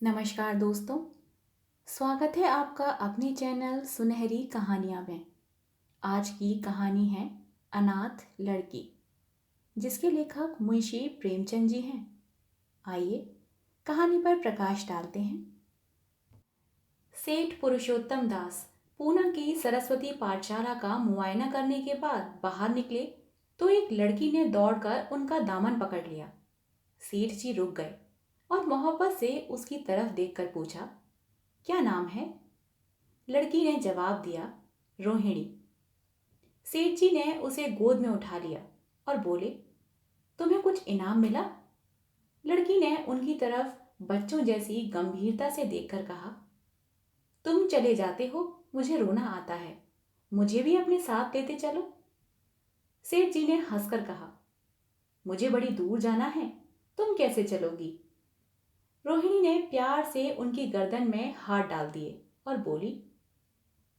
नमस्कार दोस्तों। स्वागत है आपका अपने चैनल सुनहरी कहानियाँ में। आज की कहानी है अनाथ लड़की, जिसके लेखक मुंशी प्रेमचंद जी हैं। आइए कहानी पर प्रकाश डालते हैं। सेठ पुरुषोत्तम दास पूना की सरस्वती पाठशाला का मुआयना करने के बाद बाहर निकले तो एक लड़की ने दौड़कर उनका दामन पकड़ लिया। सेठ जी रुक गए और मोहब्बत से उसकी तरफ देखकर पूछा, क्या नाम है? लड़की ने जवाब दिया, रोहिणी। सेठ जी ने उसे गोद में उठा लिया और बोले, तुम्हें कुछ इनाम मिला? लड़की ने उनकी तरफ बच्चों जैसी गंभीरता से देखकर कहा, तुम चले जाते हो, मुझे रोना आता है, मुझे भी अपने साथ लेते चलो। सेठ जी ने हंसकर कहा, मुझे बड़ी दूर जाना है, तुम कैसे चलोगी? रोहिणी ने प्यार से उनकी गर्दन में हाथ डाल दिए और बोली,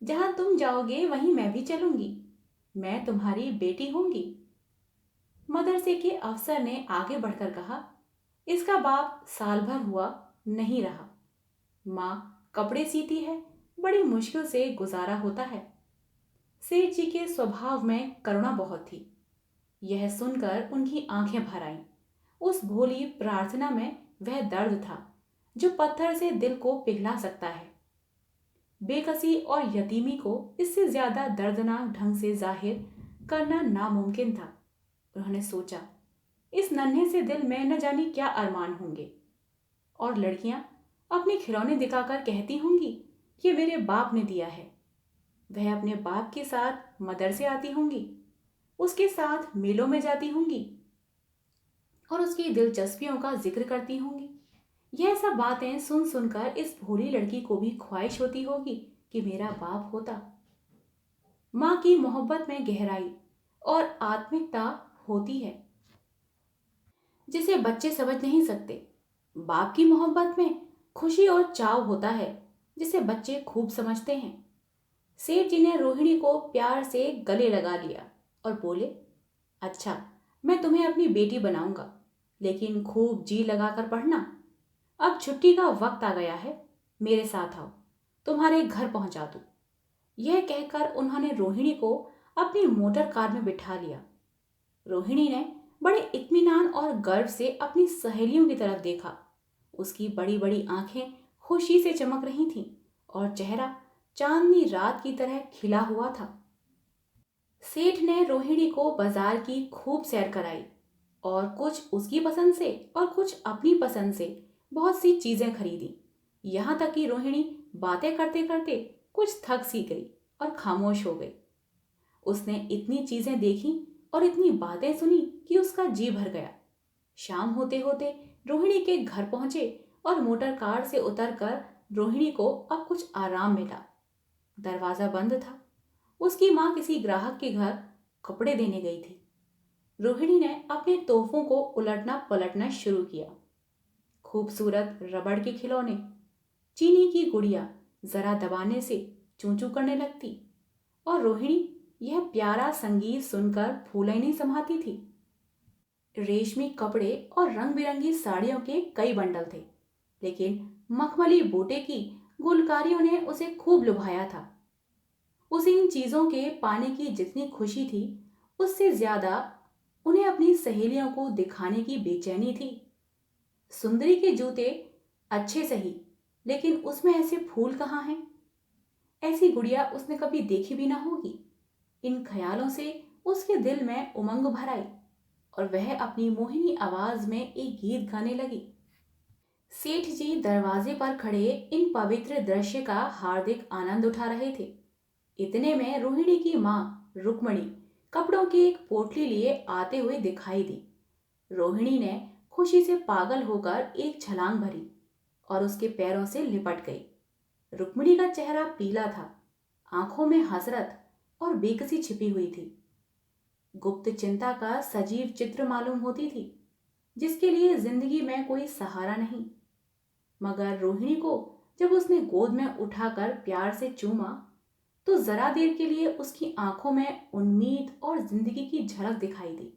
जहां तुम जाओगे वहीं मैं भी चलूंगी, मैं तुम्हारी बेटी होंगी। मदरसे के अफसर ने आगे बढ़कर कहा, इसका बाप साल भर हुआ नहीं रहा, माँ कपड़े सीती है, बड़ी मुश्किल से गुजारा होता है। सेठ जी के स्वभाव में करुणा बहुत थी। यह सुनकर उनकी आंखें भर आईं। उस भोली प्रार्थना में वह दर्द था जो पत्थर से दिल को पिघला सकता है। बेकसी और यतीमी को इससे ज्यादा दर्दनाक ढंग से जाहिर करना नामुमकिन था। उन्होंने सोचा, इस नन्हे से दिल में न जाने क्या अरमान होंगे, और लड़कियां अपने खिलौने दिखाकर कहती होंगी, ये मेरे बाप ने दिया है। वह अपने बाप के साथ मदरसे आती होंगी, उसके साथ मेलों में जाती होंगी और उसकी दिलचस्पियों का जिक्र करती होंगी। यह सब बातें सुन सुनकर इस भोली लड़की को भी ख्वाहिश होती होगी कि मेरा बाप होता। माँ की मोहब्बत में गहराई और आत्मिकता होती है जिसे बच्चे समझ नहीं सकते। बाप की मोहब्बत में खुशी और चाव होता है जिसे बच्चे खूब समझते हैं। सेठ जी ने रोहिणी को प्यार से गले लगा लिया और बोले, अच्छा, मैं तुम्हें अपनी बेटी बनाऊंगा, लेकिन खूब जी लगाकर पढ़ना। अब छुट्टी का वक्त आ गया है, मेरे साथ आओ, तुम्हारे घर पहुंचा दूं। यह कहकर उन्होंने रोहिणी को अपनी मोटर कार में बिठा लिया। रोहिणी ने बड़े इत्मीनान और गर्व से अपनी सहेलियों की तरफ देखा। उसकी बड़ी बड़ी आंखें खुशी से चमक रही थीं और चेहरा चांदनी रात की तरह खिला हुआ था। सेठ ने रोहिणी को बाजार की खूब सैर कराई और कुछ उसकी पसंद से और कुछ अपनी पसंद से बहुत सी चीजें खरीदी। यहां तक कि रोहिणी बातें करते करते कुछ थक सी गई और खामोश हो गई। उसने इतनी चीजें देखी और इतनी बातें सुनी कि उसका जी भर गया। शाम होते होते रोहिणी के घर पहुंचे और मोटर कार से उतरकर रोहिणी को अब कुछ आराम मिला। दरवाजा बंद था। उसकी माँ किसी ग्राहक के घर कपड़े देने गई थी। रोहिणी ने अपने तोहफों को उलटना पलटना शुरू किया। खूबसूरत रबड़ के खिलौने, चीनी की गुड़िया जरा दबाने से चूं चूं करने लगती और रोहिणी यह प्यारा संगीत सुनकर फूले नहीं समाती थी। रेशमी कपड़े और रंग बिरंगी साड़ियों के कई बंडल थे, लेकिन मखमली बूटे की गुलकारियों ने उसे खूब लुभाया था। उसे इन चीजों के पाने की जितनी खुशी थी, उससे ज्यादा उन्हें अपनी सहेलियों को दिखाने की बेचैनी थी। सुंदरी के जूते अच्छे सही, लेकिन उसमें ऐसे फूल कहाँ हैं? ऐसी गुड़िया उसने कभी देखी भी ना होगी। इन ख्यालों से उसके दिल में उमंग भर आई और वह अपनी मोहिनी आवाज में एक गीत गाने लगी। सेठ जी दरवाजे पर खड़े इन पवित्र दृश्य का हार्दिक आनंद उठा रहे थे। इतने में रोहिणी की माँ रुक्मणी कपड़ों की एक पोटली लिए आते हुए दिखाई दी। रोहिणी ने खुशी से पागल होकर एक छलांग भरी और उसके पैरों से लिपट गई। रुक्मिणी का चेहरा पीला था, आंखों में हसरत और बेकसी छिपी हुई थी। गुप्त चिंता का सजीव चित्र मालूम होती थी, जिसके लिए जिंदगी में कोई सहारा नहीं। मगर रोहिणी को जब उसने गोद में उठाकर प्यार से चूमा तो जरा देर के लिए उसकी आंखों में उम्मीद और जिंदगी की झलक दिखाई दी।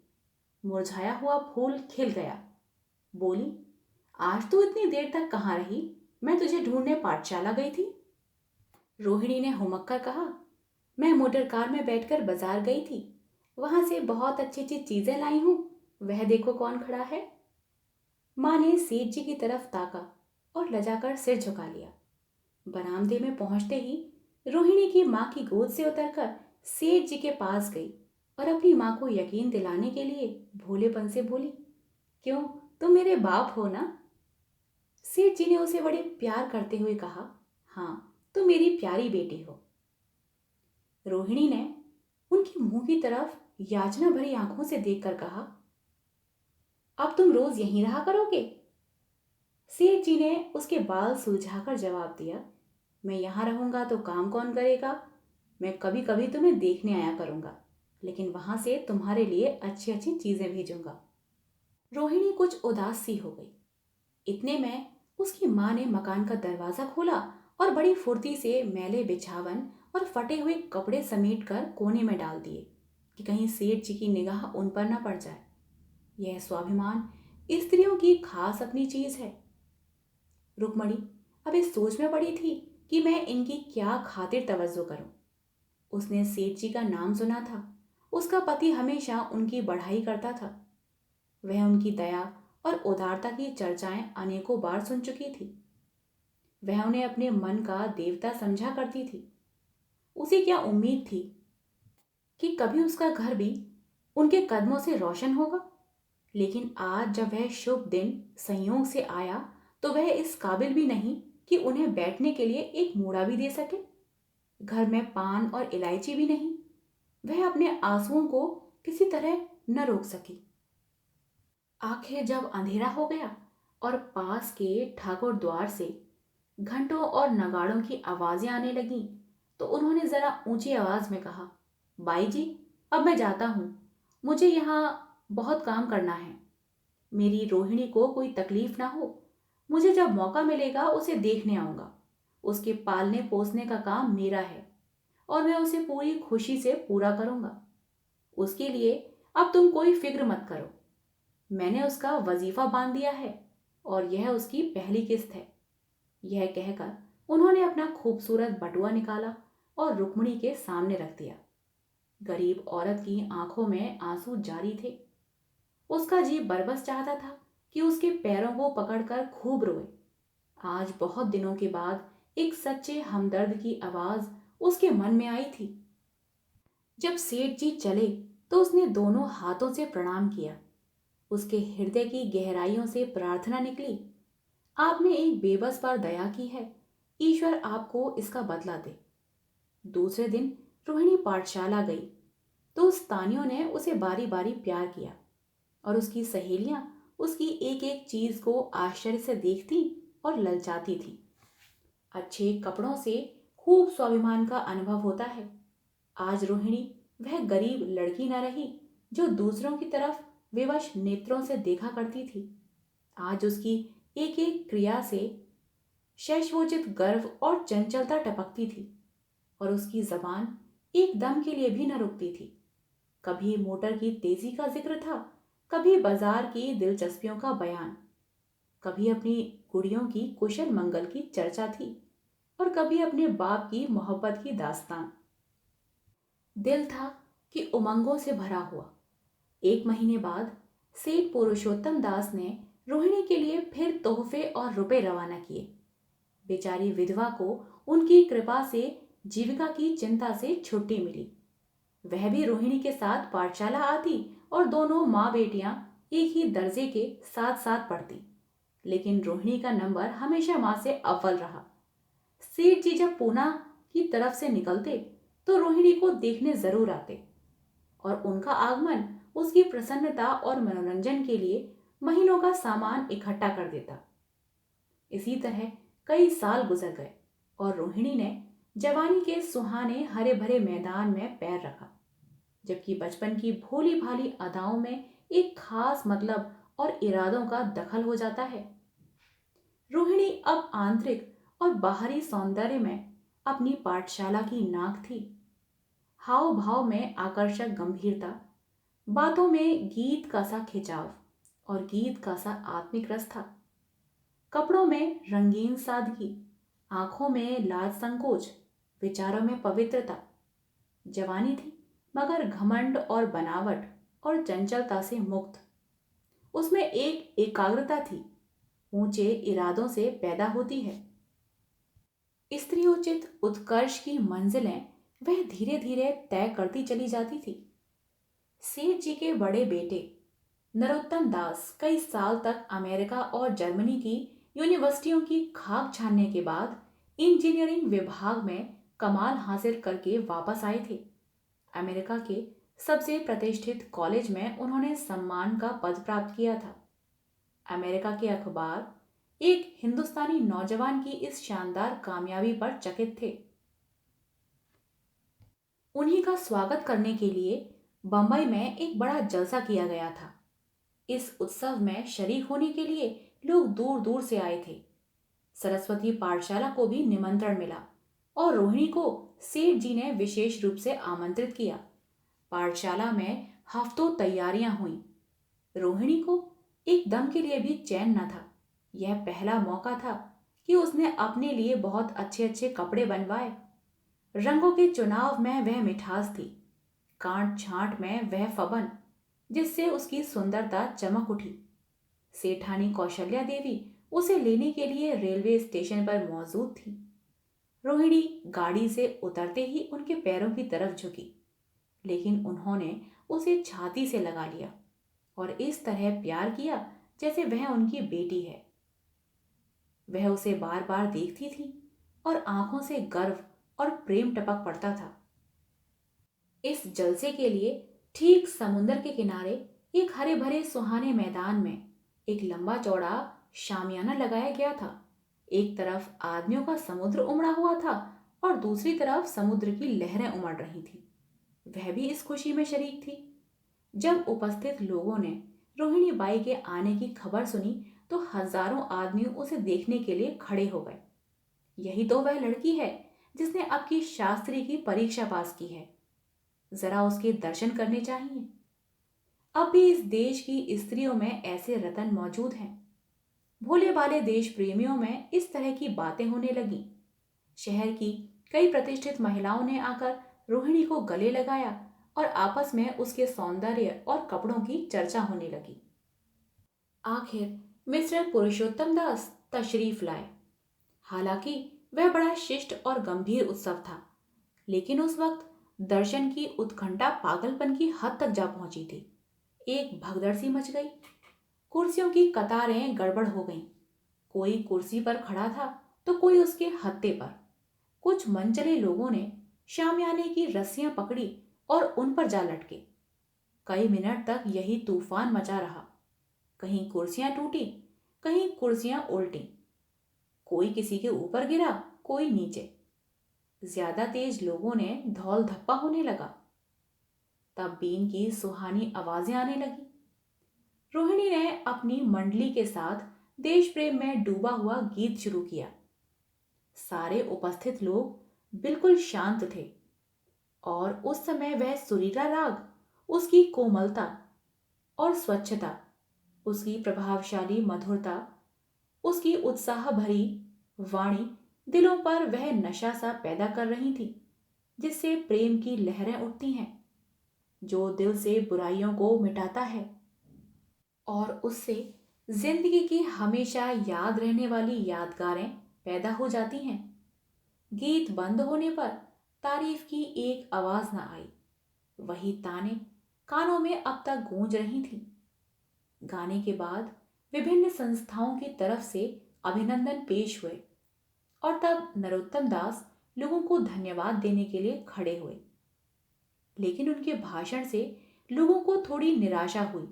मुरझाया हुआ फूल खिल गया। बोली, आज तू इतनी देर तक कहाँ रही? मैं तुझे ढूंढने पाठशाला गई थी। रोहिणी ने हुमक कर कहा, मैं मोटर कार में बैठकर बाजार गई थी। वहां से बहुत अच्छी अच्छी चीजें लाई हूं। वह देखो कौन खड़ा है। माँ ने सेठ जी की तरफ ताका और लजाकर सिर झुका लिया। बरामदे में पहुंचते ही रोहिणी की माँ की गोद से उतरकर सेठ जी के पास गई और अपनी माँ को यकीन दिलाने के लिए भोलेपन से बोली, क्यों, तुम मेरे बाप हो ना? सेठ जी ने उसे बड़े प्यार करते हुए कहा, हाँ, तुम मेरी प्यारी बेटी हो। रोहिणी ने उनके मुंह की तरफ याचना भरी आंखों से देखकर कहा, अब तुम रोज यहीं रहा करोगे? सेठ जी ने उसके बाल सुलझाकर जवाब दिया, मैं यहां रहूंगा तो काम कौन करेगा? मैं कभी कभी तुम्हें देखने आया करूंगा, लेकिन वहां से तुम्हारे लिए अच्छी अच्छी चीजें भेजूंगा। रोहिणी कुछ उदास सी हो गई। इतने में उसकी माँ ने मकान का दरवाजा खोला और बड़ी फुर्ती से मैले बिछावन और फटे हुए कपड़े समेट कर कोने में डाल दिए कि कहीं सेठ जी की निगाह उन पर न पड़ जाए। यह स्वाभिमान स्त्रियों की खास अपनी चीज है। रुक्मणी अब इस सोच में पड़ी थी कि मैं इनकी क्या खातिर तवज्जो करूं। उसने सेठ जी का नाम सुना था। उसका पति हमेशा उनकी बढ़ाई करता था। वह उनकी दया और उदारता की चर्चाएं अनेकों बार सुन चुकी थी। वह उन्हें अपने मन का देवता समझा करती थी। उसे क्या उम्मीद थी कि कभी उसका घर भी उनके कदमों से रोशन होगा? लेकिन आज जब वह शुभ दिन संयोग से आया तो वह इस काबिल भी नहीं कि उन्हें बैठने के लिए एक मूड़ा भी दे सके। घर में पान और इलायची भी नहीं। वह अपने आंसुओं को किसी तरह न रोक सकी। आखिर जब अंधेरा हो गया और पास के ठाकुर द्वार से घंटों और नगाड़ों की आवाजें आने लगीं, तो उन्होंने जरा ऊंची आवाज में कहा, बाई जी, अब मैं जाता हूं। मुझे यहाँ बहुत काम करना है। मेरी रोहिणी को कोई तकलीफ ना हो। मुझे जब मौका मिलेगा उसे देखने आऊंगा। उसके पालने पोसने का काम मेरा है और मैं उसे पूरी खुशी से पूरा करूंगा। उसके लिए अब तुम कोई फिक्र मत करो। मैंने उसका वजीफा बांध दिया है और यह उसकी पहली किस्त है। यह कहकर उन्होंने अपना खूबसूरत बटुआ निकाला और रुक्मिणी के सामने रख दिया। गरीब औरत की आंखों में आंसू जारी थे। उसका जी बरबस चाहता था कि उसके पैरों को पकड़कर खूब रोए। आज बहुत दिनों के बाद एक सच्चे हमदर्द की आवाज उसके मन में आई थी। जब सेठ जी चले तो उसने दोनों हाथों से प्रणाम किया। उसके हृदय की गहराइयों से प्रार्थना निकली, आपने एक बेबस पर दया की है, ईश्वर आपको इसका बदला दे। दूसरे दिन रोहिणी पाठशाला गई तो उस तानियों ने उसे बारी बारी प्यार किया और उसकी सहेलियां उसकी एक एक चीज को आश्चर्य से देखती और ललचाती थी। अच्छे कपड़ों से खूब स्वाभिमान का अनुभव होता है। आज रोहिणी वह गरीब लड़की न रही जो दूसरों की तरफ विवश नेत्रों से देखा करती थी। आज उसकी एक एक क्रिया से शैशवोचित गर्व और चंचलता टपकती थी और उसकी जबान एक दम के लिए भी न रुकती थी। कभी मोटर की तेजी का जिक्र था, कभी बाजार की दिलचस्पियों का बयान, कभी अपनी गुड़ियों की कुशल मंगल की चर्चा थी और कभी अपने बाप की मोहब्बत की दास्तान। दिल था कि उमंगों से भरा हुआ। एक महीने बाद सेठ पुरुषोत्तम दास ने रोहिणी के लिए फिर तोहफे और रुपए रवाना किए। बेचारी विधवा को उनकी कृपा से जीविका की चिंता से छुट्टी मिली। वह भी रोहिणी के साथ पाठशाला आती और दोनों माँ बेटियां एक ही दर्जे के साथ साथ पढ़ती। लेकिन रोहिणी का नंबर हमेशा माँ से अव्वल रहा। सेठ जी जब पूना की तरफ से निकलते तो रोहिणी को देखने जरूर आते और उनका आगमन उसकी प्रसन्नता और मनोरंजन के लिए महीनों का सामान इकट्ठा कर देता। इसी तरह कई साल गुजर गए और रोहिणी ने जवानी के सुहाने हरे भरे मैदान में पैर रखा, जबकि बचपन की भोली भाली अदाओं में एक खास मतलब और इरादों का दखल हो जाता है। रोहिणी अब आंतरिक और बाहरी सौंदर्य में अपनी पाठशाला की नाक थी। हाव भाव में आकर्षक गंभीरता, बातों में गीत का सा खिंचाव और गीत का सा आत्मिक रस था। कपड़ों में रंगीन सादगी, आंखों में लाज संकोच, विचारों में पवित्रता। जवानी थी मगर घमंड और बनावट और चंचलता से मुक्त। उसमें एक एकाग्रता थी, ऊंचे इरादों से पैदा होती है। स्त्रियोचित उत्कर्ष की मंजिलें वह धीरे धीरे तय करती चली जाती थी। सेठ जी के बड़े बेटे नरोत्तम दास कई साल तक अमेरिका और जर्मनी की यूनिवर्सिटियों की खाक छानने के बाद इंजीनियरिंग विभाग में कमाल हासिल करके वापस आए थे। अमेरिका के सबसे प्रतिष्ठित कॉलेज में उन्होंने सम्मान का पद प्राप्त किया था। अमेरिका के अखबार एक हिंदुस्तानी नौजवान की इस शानदार कामयाबी पर चकित थे। उन्हीं का स्वागत करने के लिए बंबई में एक बड़ा जलसा किया गया था। इस उत्सव में शरीक होने के लिए लोग दूर दूर से आए थे। सरस्वती पाठशाला को भी निमंत्रण मिला और रोहिणी को सेठ जी ने विशेष रूप से आमंत्रित किया। पाठशाला में हफ्तों तैयारियां हुई। रोहिणी को एक दम के लिए भी चैन न था। यह पहला मौका था कि उसने अपने लिए बहुत अच्छे अच्छे कपड़े बनवाए। रंगों के चुनाव में वह मिठास थी, कांट छांट में वह फबन, जिससे उसकी सुंदरता चमक उठी। सेठानी कौशल्या देवी उसे लेने के लिए रेलवे स्टेशन पर मौजूद थी। रोहिणी गाड़ी से उतरते ही उनके पैरों की तरफ झुकी, लेकिन उन्होंने उसे छाती से लगा लिया और इस तरह प्यार किया जैसे वह उनकी बेटी है। वह उसे बार बार देखती थी और आंखों से गर्व और प्रेम टपक पड़ता था। इस जलसे के लिए ठीक समुद्र के किनारे एक हरे भरे सुहाने मैदान में एक लंबा चौड़ा शामियाना लगाया गया था। एक तरफ आदमियों का समुद्र उमड़ा हुआ था और दूसरी तरफ समुद्र की लहरें उमड़ रही थी। वह भी इस खुशी में शरीक थी। जब उपस्थित लोगों ने रोहिणी बाई के आने की खबर सुनी तो हजारों आदमी उसे देखने के लिए खड़े हो गए। यही तो वह लड़की है जिसने आपकी शास्त्री की परीक्षा पास की है। जरा उसके दर्शन करने चाहिए। अब भी इस देश की स्त्रियों में ऐसे रतन मौजूद हैं। भोले भाले देश प्रेमियों में इस तरह की बातें होने लगी। शहर की कई प्रतिष्ठित महिलाओं ने आकर रोहिणी को गले लगाया और आपस में उसके सौंदर्य और कपड़ों की चर्चा होने लगी। आखिर मिस्टर पुरुषोत्तम दास तशरीफ लाए। हालांकि वह बड़ा शिष्ट और गंभीर उत्सव था, लेकिन उस वक्त दर्शन की उत्कंठा पागलपन की हद तक जा पहुंची थी। एक भगदड़ सी मच गई। कुर्सियों की कतारें गड़बड़ हो गईं। कोई कुर्सी पर खड़ा था तो कोई उसके हत्थे पर। कुछ मनचले लोगों ने शामियाने की रस्सियां पकड़ी और उन पर जा लटके। कई मिनट तक यही तूफान मचा रहा। कहीं कुर्सियां टूटी, कहीं कुर्सियां उल्टी। कोई किसी के ऊपर गिरा, कोई नीचे। ज्यादा तेज लोगों ने धौल धप्पा होने लगा। तब बीन की सुहानी आवाजें आने लगी। रोहिणी ने अपनी मंडली के साथ देश प्रेम में डूबा हुआ गीत शुरू किया। सारे उपस्थित लोग बिल्कुल शांत थे और उस समय वह सुरीला राग, उसकी कोमलता और स्वच्छता, उसकी प्रभावशाली मधुरता, उसकी उत्साह भरी वाणी दिलों पर वह नशा सा पैदा कर रही थी, जिससे प्रेम की लहरें उठती हैं, जो दिल से बुराइयों को मिटाता है और उससे जिंदगी की हमेशा याद रहने वाली यादगारें पैदा हो जाती हैं। गीत बंद होने पर तारीफ की एक आवाज न आई। वही ताने कानों में अब तक गूंज रही थी। गाने के बाद विभिन्न संस्थाओं की तरफ से अभिनंदन पेश हुए और तब नरोत्तम दास लोगों को धन्यवाद देने के लिए खड़े हुए। लेकिन उनके भाषण से लोगों को थोड़ी निराशा हुई।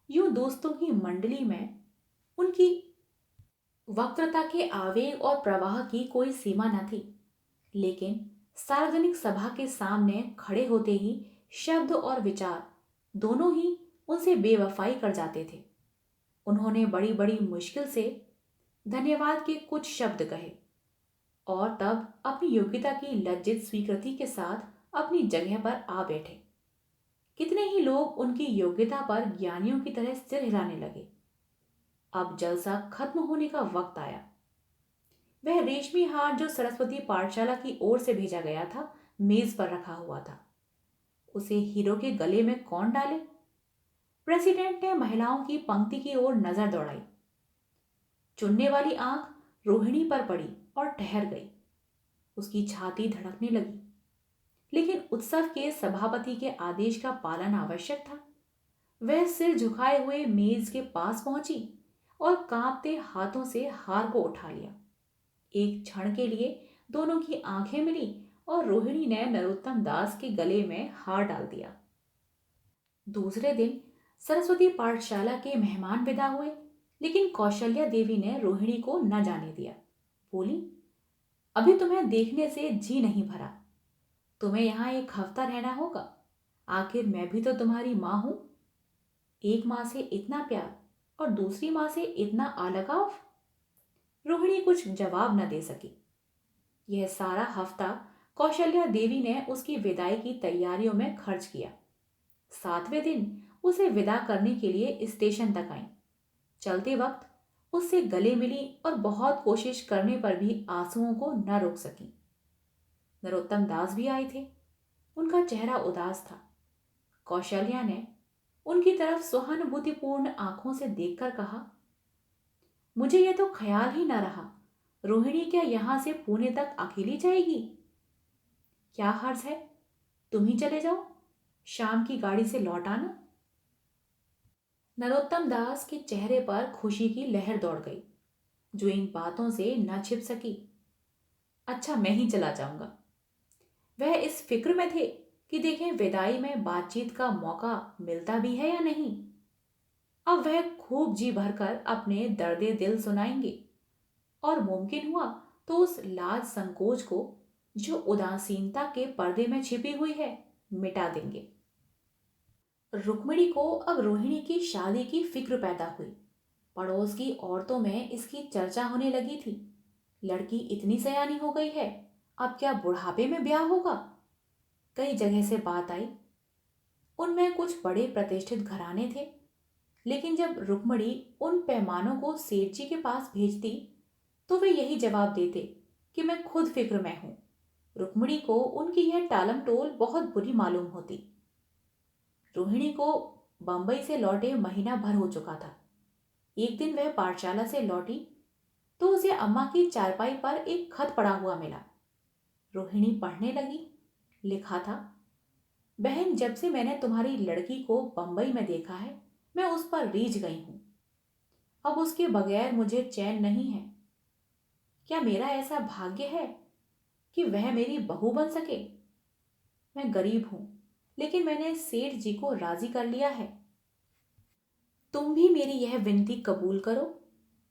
यूं दोस्तों की मंडली में उनकी वक्तृता के आवेग और प्रवाह की कोई सीमा न थी, लेकिन सार्वजनिक सभा के सामने खड़े होते ही शब्द और विचार दोनों ही उनसे बेवफाई कर जाते थे। उन्होंने बड़ी बड़ी मुश्किल से धन्यवाद के कुछ शब्द कहे और तब अपनी योग्यता की लज्जित स्वीकृति के साथ अपनी जगह पर आ बैठे। कितने ही लोग उनकी योग्यता पर ज्ञानियों की तरह सिर हिलाने लगे। अब जलसा खत्म होने का वक्त आया। वह रेशमी हार जो सरस्वती पाठशाला की ओर से भेजा गया था, मेज पर रखा हुआ था। उसे हीरो के गले में कौन डाले? प्रेसिडेंट ने महिलाओं की पंक्ति की ओर नजर दौड़ाई। चुनने वाली आंख रोहिणी पर पड़ी और ठहर गई। उसकी छाती धड़कने लगी। लेकिन उत्सव के सभापति के आदेश का पालन आवश्यक था। वह सिर झुकाए हुए मेज के पास पहुंची और कांपते हाथों से हार को उठा लिया। एक क्षण के लिए दोनों की आंखें मिली और रोहिणी ने नरोत्तम दास के गले में हार डाल दिया। दूसरे दिन सरस्वती पाठशाला के मेहमान विदा हुए, लेकिन कौशल्या देवी ने रोहिणी को न जाने दिया। बोली, अभी तुम्हें देखने से जी नहीं भरा। तुम्हें यहाँ एक हफ्ता रहना होगा। आखिर मैं भी तो तुम्हारी माँ हूं। एक माँ से इतना प्यार और दूसरी माँ से इतना अलगाव। रोहिणी कुछ जवाब न दे सकी। यह सारा हफ्ता कौशल्या देवी ने उसकी विदाई की तैयारियों में खर्च किया। 7वें दिन उसे विदा करने के लिए स्टेशन तक आई। चलते वक्त उससे गले मिली और बहुत कोशिश करने पर भी आंसुओं को न रोक सकी। नरोत्तम दास भी आए थे। उनका चेहरा उदास था। कौशल्या ने उनकी तरफ सहानुभूतिपूर्ण आंखों से देखकर कहा, मुझे यह तो ख्याल ही न रहा, रोहिणी क्या यहां से पुणे तक अकेली जाएगी? क्या हर्ज है, तुम ही चले जाओ, शाम की गाड़ी से लौट आना। नरोत्तम दास के चेहरे पर खुशी की लहर दौड़ गई, जो इन बातों से न छिप सकी। अच्छा, मैं ही चला जाऊंगा। वह इस फिक्र में थे कि देखें विदाई में बातचीत का मौका मिलता भी है या नहीं। अब वह खूब जी भरकर अपने दर्दे दिल सुनाएंगे और मुमकिन हुआ तो उस लाज संकोच को जो उदासीनता के पर्दे में छिपी हुई है मिटा देंगे। रुक्मिणी को अब रोहिणी की शादी की फिक्र पैदा हुई। पड़ोस की औरतों में इसकी चर्चा होने लगी थी। लड़की इतनी सयानी हो गई है, अब क्या बुढ़ापे में ब्याह होगा? कई जगह से बात आई। उनमें कुछ बड़े प्रतिष्ठित घराने थे, लेकिन जब रुक्मिणी उन पैमानों को सेठ जी के पास भेजती तो वे यही जवाब देते कि मैं खुद फिक्र में हूं। रुक्मिणी को उनकी यह टालम टोल बहुत बुरी मालूम होती। रोहिणी को बंबई से लौटे महीना भर हो चुका था। एक दिन वह पाठशाला से लौटी तो उसे अम्मा की चारपाई पर एक खत पड़ा हुआ मिला। रोहिणी पढ़ने लगी। लिखा था, बहन, जब से मैंने तुम्हारी लड़की को बंबई में देखा है, मैं उस पर रीझ गई हूं। अब उसके बगैर मुझे चैन नहीं है। क्या मेरा ऐसा भाग्य है कि वह मेरी बहू बन सके? मैं गरीब हूं, लेकिन मैंने सेठ जी को राजी कर लिया है। तुम भी मेरी यह विनती कबूल करो।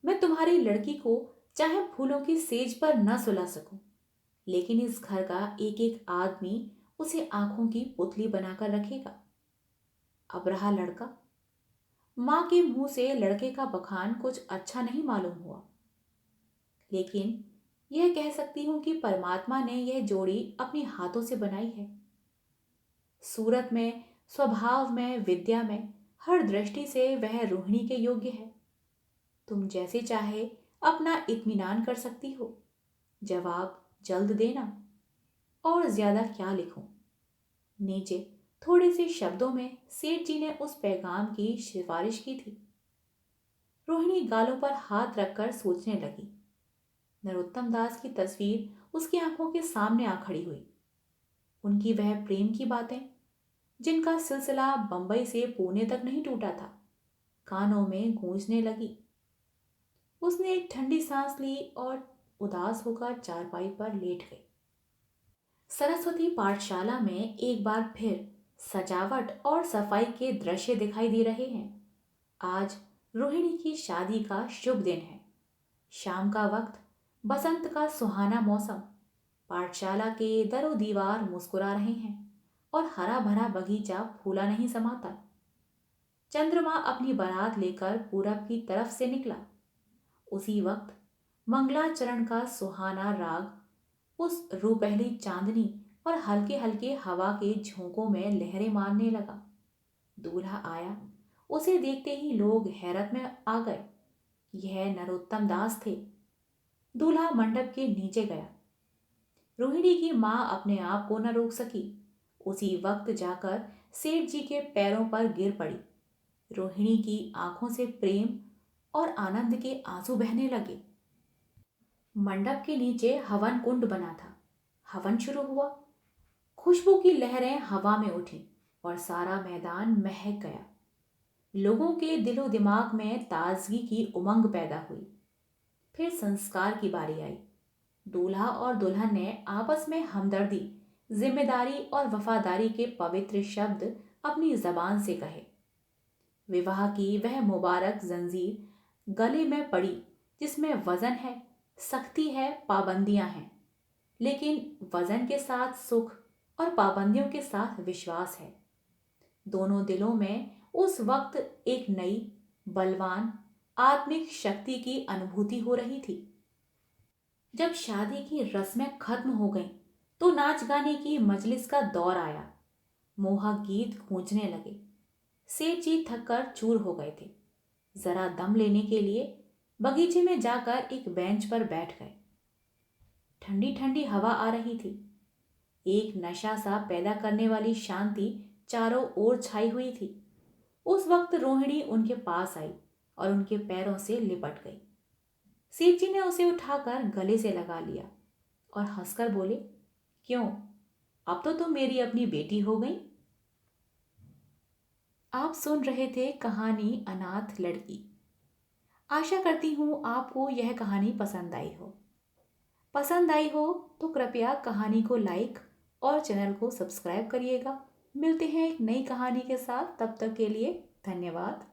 मैं तुम्हारी लड़की को चाहे फूलों की सेज पर न सुला सकूं, लेकिन इस घर का एक एक आदमी उसे आंखों की पुतली बनाकर रखेगा। अब रहा लड़का। मां के मुंह से लड़के का बखान कुछ अच्छा नहीं मालूम हुआ, लेकिन यह कह सकती हूं कि परमात्मा ने यह जोड़ी अपने हाथों से बनाई है। सूरत में, स्वभाव में, विद्या में, हर दृष्टि से वह रोहिणी के योग्य है। तुम जैसे चाहे अपना इत्मीनान कर सकती हो। जवाब जल्द देना। और ज्यादा क्या लिखूं? नीचे थोड़े से शब्दों में सेठ जी ने उस पैगाम की सिफारिश की थी। रोहिणी गालों पर हाथ रखकर सोचने लगी। नरोत्तम दास की तस्वीर उसकी आंखों के सामने आ खड़ी हुई। उनकी वह प्रेम की बातें, जिनका सिलसिला बंबई से पुणे तक नहीं टूटा था, कानों में गूंजने लगी। उसने एक ठंडी सांस ली और उदास होकर चारपाई पर लेट गई। सरस्वती पाठशाला में एक बार फिर सजावट और सफाई के दृश्य दिखाई दे रहे हैं। आज रोहिणी की शादी का शुभ दिन है। शाम का वक्त, बसंत का सुहाना मौसम। पाठशाला के दरो दीवार मुस्कुरा रहे हैं और हरा भरा बगीचा फूला नहीं समाता। चंद्रमा अपनी बारात लेकर पूरब की तरफ से निकला। उसी वक्त मंगलाचरण का सुहाना राग उस रूपहली चांदनी और हल्के हल्के हवा के झोंकों में लहरें मारने लगा। दूल्हा आया। उसे देखते ही लोग हैरत में आ गए। यह नरोत्तम दास थे। दूल्हा मंडप के नीचे गया। रोहिणी की मां अपने आप को न रोक सकी। उसी वक्त जाकर सेठ जी के पैरों पर गिर पड़ी। रोहिणी की आंखों से प्रेम और आनंद के आंसू बहने लगे। मंडप के नीचे हवन कुंड बना था। हवन शुरू हुआ। खुशबू की लहरें हवा में उठी और सारा मैदान महक गया। लोगों के दिलो दिमाग में ताजगी की उमंग पैदा हुई। फिर संस्कार की बारी आई। दूल्हा और दुल्हन ने आपस में हमदर्दी, जिम्मेदारी और वफादारी के पवित्र शब्द अपनी जबान से कहे। विवाह की वह मुबारक जंजीर गले में पड़ी जिसमें वजन है, सख्ती है, पाबंदियां हैं, लेकिन वजन के साथ सुख और पाबंदियों के साथ विश्वास है। दोनों दिलों में उस वक्त एक नई, बलवान, आत्मिक शक्ति की अनुभूति हो रही थी। जब शादी की रस्में खत्म हो गईं, तो नाच गाने की मजलिस का दौर आया। मोहक गीत गूंजने लगे। सेठ जी थककर चूर हो गए थे। जरा दम लेने के लिए बगीचे में जाकर एक बेंच पर बैठ गए। ठंडी ठंडी हवा आ रही थी। एक नशा सा पैदा करने वाली शांति चारों ओर छाई हुई थी। उस वक्त रोहिणी उनके पास आई और उनके पैरों से लिपट गई। सेठ जी ने उसे उठाकर गले से लगा लिया और हंसकर बोले, क्यों, अब तो तुम मेरी अपनी बेटी हो गई। आप सुन रहे थे कहानी अनाथ लड़की। आशा करती हूँ आपको यह कहानी पसंद आई हो। पसंद आई हो तो कृपया कहानी को लाइक और चैनल को सब्सक्राइब करिएगा। मिलते हैं एक नई कहानी के साथ, तब तक के लिए धन्यवाद।